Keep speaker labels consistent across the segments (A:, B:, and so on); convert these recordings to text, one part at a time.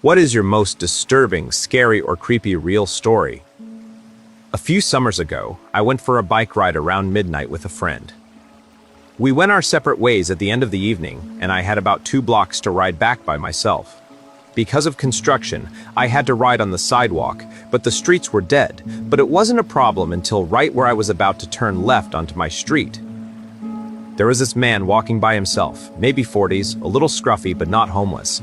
A: What is your most disturbing, scary, or creepy real story? A few summers ago, I went for a bike ride around midnight with a friend. We went our separate ways at the end of the evening, and I had about 2 blocks to ride back by myself. Because of construction, I had to ride on the sidewalk, but the streets were dead. But it wasn't a problem until right where I was about to turn left onto my street. There was this man walking by himself, maybe 40s, a little scruffy but not homeless.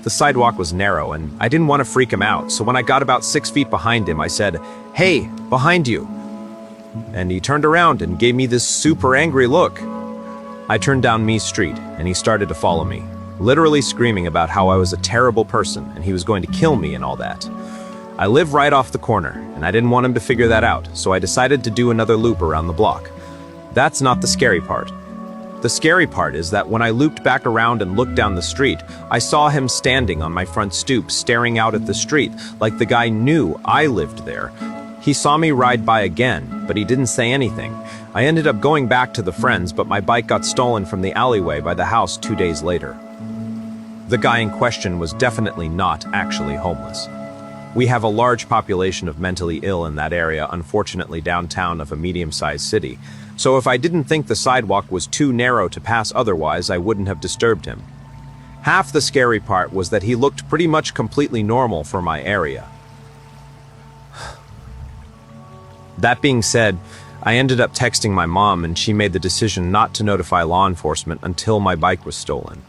A: The sidewalk was narrow, and I didn't want to freak him out, so when I got about 6 feet behind him, I said, "Hey, behind you." And he turned around and gave me this super angry look. I turned down Mee Street, and he started to follow me, literally screaming about how I was a terrible person and he was going to kill me and all that. I live right off the corner, and I didn't want him to figure that out, so I decided to do another loop around the block. That's not the scary part. The scary part is that when I looped back around and looked down the street, I saw him standing on my front stoop, staring out at the street, like the guy knew I lived there. He saw me ride by again, but he didn't say anything. I ended up going back to the friends, but my bike got stolen from the alleyway by the house 2 days later. The guy in question was definitely not actually homeless. We have a large population of mentally ill in that area, unfortunately downtown of a medium-sized city. So if I didn't think the sidewalk was too narrow to pass otherwise, I wouldn't have disturbed him. Half the scary part was that he looked pretty much completely normal for my area. That being said, I ended up texting my mom, and she made the decision not to notify law enforcement until my bike was stolen.